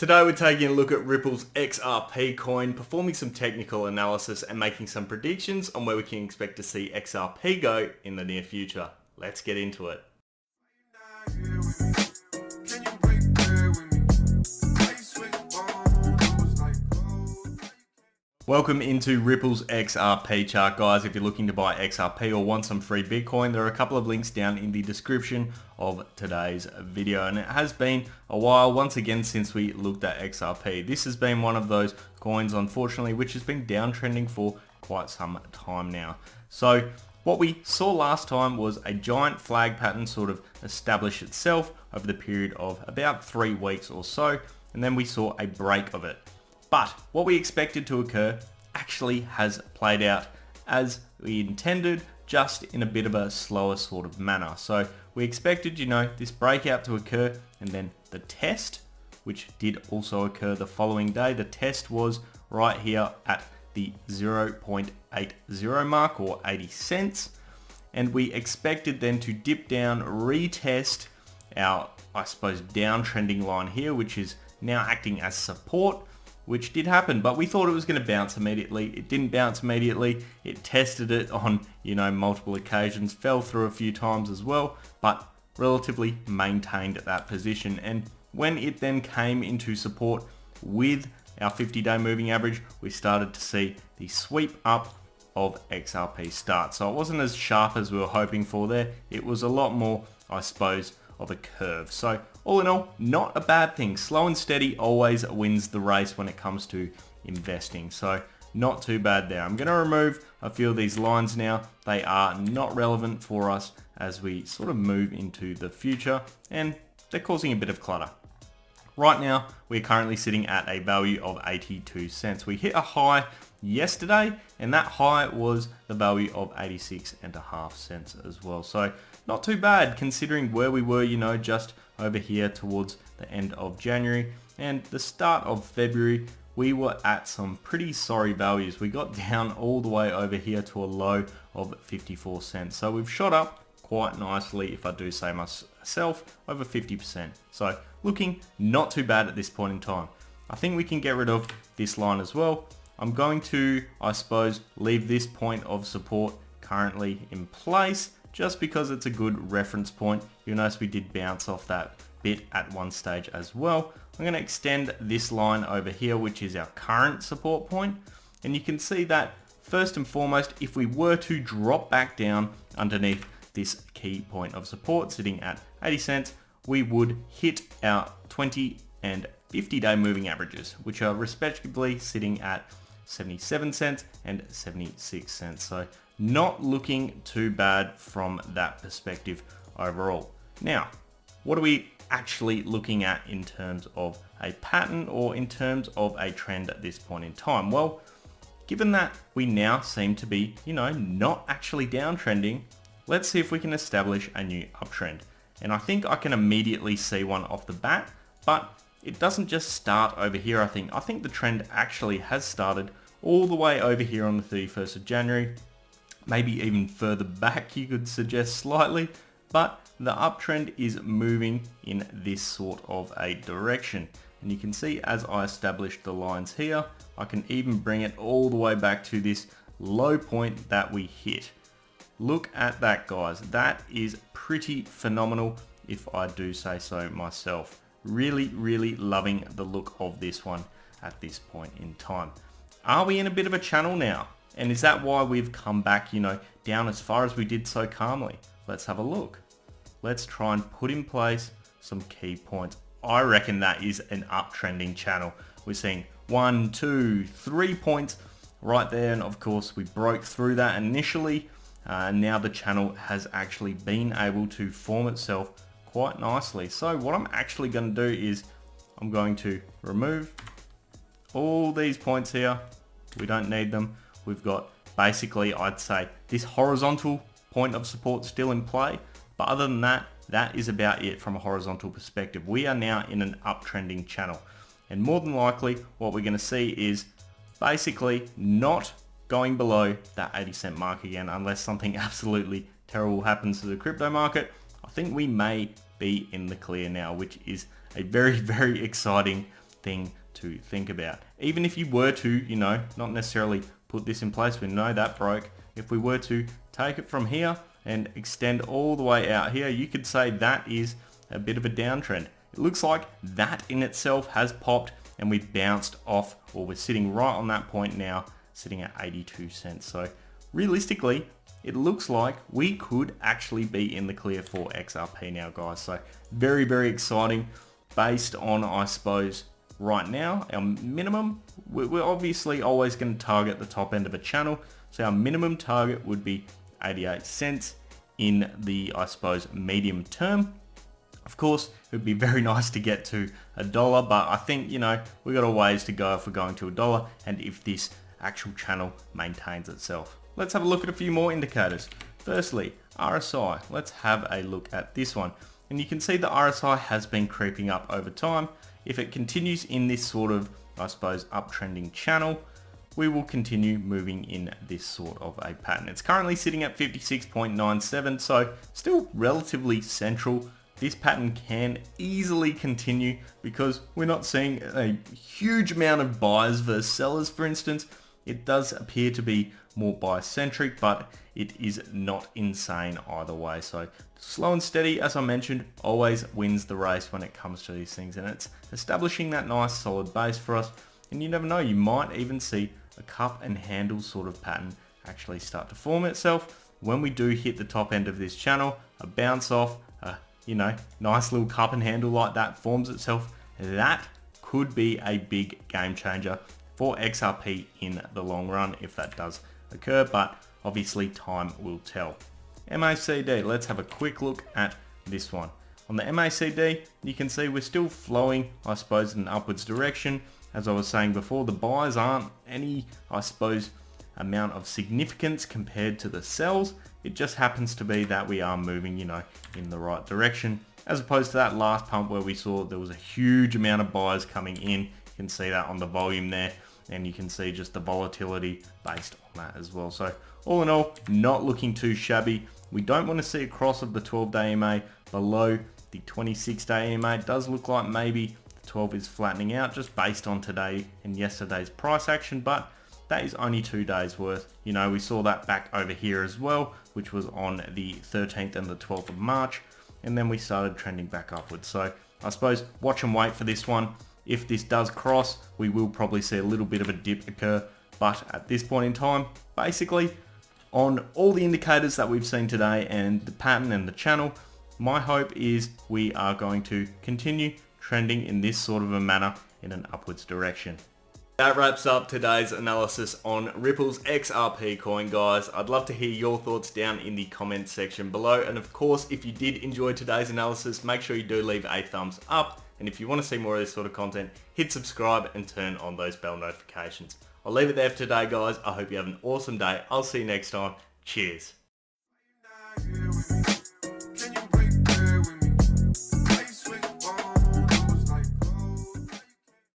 Today we're taking a look at Ripple's XRP coin, performing some technical analysis and making some predictions on where we can expect to see XRP go in the near future. Let's get into it. Welcome into Ripple's XRP chart, guys. If you're looking to buy XRP or want some free Bitcoin, there are a couple of links down in the description of today's video. And it has been a while once again since we looked at XRP. This has been one of those coins, unfortunately, which has been downtrending for quite some time now. So what we saw last time was a giant flag pattern sort of establish itself over the period of about 3 weeks or so, and then we saw a break of it. But what we expected to occur actually has played out as we intended, just in a bit of a slower sort of manner. So we expected, this breakout to occur, and then the test, which did also occur the following day. The test was right here at the 0.80 mark, or 80 cents. And we expected then to dip down, retest our, downtrending line here, which is now acting as support, which did happen, but we thought it was going to bounce immediately. It didn't bounce immediately. It tested it on, multiple occasions, fell through a few times as well, but relatively maintained that position. And when it then came into support with our 50-day moving average, we started to see the sweep up of XRP start. So it wasn't as sharp as we were hoping for there. It was a lot more, of a curve. So all in all, not a bad thing. Slow and steady always wins the race when it comes to investing. So not too bad there. I'm going to remove a few of these lines now. They are not relevant for us as we sort of move into the future, and they're causing a bit of clutter. Right now, we're currently sitting at a value of 82 cents. We hit a high yesterday, and that high was the value of 86.5 cents as well. So not too bad considering where we were, just over here towards the end of January and the start of February. We were at some pretty sorry values. We got down all the way over here to a low of 54 cents. So we've shot up quite nicely, if I do say myself, over 50%. So looking not too bad at this point in time. I think we can get rid of this line as well. I'm going to, leave this point of support currently in place, just because it's a good reference point. You'll notice we did bounce off that bit at one stage as well. I'm going to extend this line over here, which is our current support point. And you can see that first and foremost, if we were to drop back down underneath this key point of support sitting at 80 cents, we would hit our 20 and 50-day moving averages, which are respectively sitting at 77 cents and 76 cents. So not looking too bad from that perspective overall. Now, what are we actually looking at in terms of a pattern or in terms of a trend at this point in time? Well, given that we now seem to be, not actually downtrending, let's see if we can establish a new uptrend. And I think I can immediately see one off the bat, but it doesn't just start over here, I think. I think the trend actually has started all the way over here on the 31st of January. Maybe even further back, you could suggest slightly, but the uptrend is moving in this sort of a direction. And you can see as I establish the lines here, I can even bring it all the way back to this low point that we hit. Look at that, guys. That is pretty phenomenal, if I do say so myself. Really, really loving the look of this one at this point in time. Are we in a bit of a channel now? And is that why we've come back, down as far as we did so calmly? Let's have a look. Let's try and put in place some key points. I reckon that is an uptrending channel. We're seeing 1, 2, 3 points right there. And of course, we broke through that initially. Now the channel has actually been able to form itself quite nicely. So what I'm actually going to do is I'm going to remove all these points here. We don't need them. We've got basically, I'd say, this horizontal point of support still in play. But other than that, that is about it from a horizontal perspective. We are now in an uptrending channel. And more than likely, what we're going to see is basically not going below that 80 cent mark again, unless something absolutely terrible happens to the crypto market. I think we may be in the clear now, which is a very, very exciting thing to think about. Even if you were to, you know, not necessarily put this in place, we know that broke. If we were to take it from here and extend all the way out here, you could say that is a bit of a downtrend. It looks like that in itself has popped and we bounced off, or we're sitting right on that point now, sitting at 82 cents. So realistically, it looks like we could actually be in the clear for XRP now, guys. So very, very exciting based on, I suppose, right now, our minimum, we're obviously always going to target the top end of a channel. So our minimum target would be 88 cents in the, I suppose, medium term. Of course, it would be very nice to get to $1, but I think, you know, we've got a ways to go if we're going to $1 and if this actual channel maintains itself. Let's have a look at a few more indicators. Firstly, RSI. Let's have a look at this one. And you can see the RSI has been creeping up over time. If it continues in this sort of, I suppose, uptrending channel, we will continue moving in this sort of a pattern. It's currently sitting at 56.97, so still relatively central. This pattern can easily continue because we're not seeing a huge amount of buyers versus sellers, for instance. It does appear to be more buyer-centric, but it is not insane either way. So slow and steady, as I mentioned, always wins the race when it comes to these things, and it's establishing that nice solid base for us. And you never know, you might even see a cup and handle sort of pattern actually start to form itself when we do hit the top end of this channel. A bounce off, you know, nice little cup and handle like that forms itself. That could be a big game changer for XRP in the long run if that does occur, but obviously time will tell. MACD, let's have a quick look at this one. On the MACD, you can see we're still flowing, I suppose, in an upwards direction. As I was saying before, the buys aren't any, I suppose, amount of significance compared to the sells. It just happens to be that we are moving, you know, in the right direction, as opposed to that last pump where we saw there was a huge amount of buyers coming in. You can see that on the volume there, and you can see just the volatility based on that as well. So all in all, not looking too shabby. We don't want to see a cross of the 12-day EMA below the 26-day EMA. It does look like maybe the 12 is flattening out just based on today and yesterday's price action, but that is only 2 days worth. You know, we saw that back over here as well, which was on the 13th and the 12th of March, and then we started trending back upwards. So I suppose watch and wait for this one. If this does cross, we will probably see a little bit of a dip occur, but at this point in time, basically on all the indicators that we've seen today and the pattern and the channel, my hope is we are going to continue trending in this sort of a manner in an upwards direction. That wraps up today's analysis on Ripple's XRP coin, guys. I'd love to hear your thoughts down in the comments section below. And of course, if you did enjoy today's analysis, make sure you do leave a thumbs up. And if you want to see more of this sort of content, hit subscribe and turn on those bell notifications. I'll leave it there for today, guys. I hope you have an awesome day. I'll see you next time. Cheers.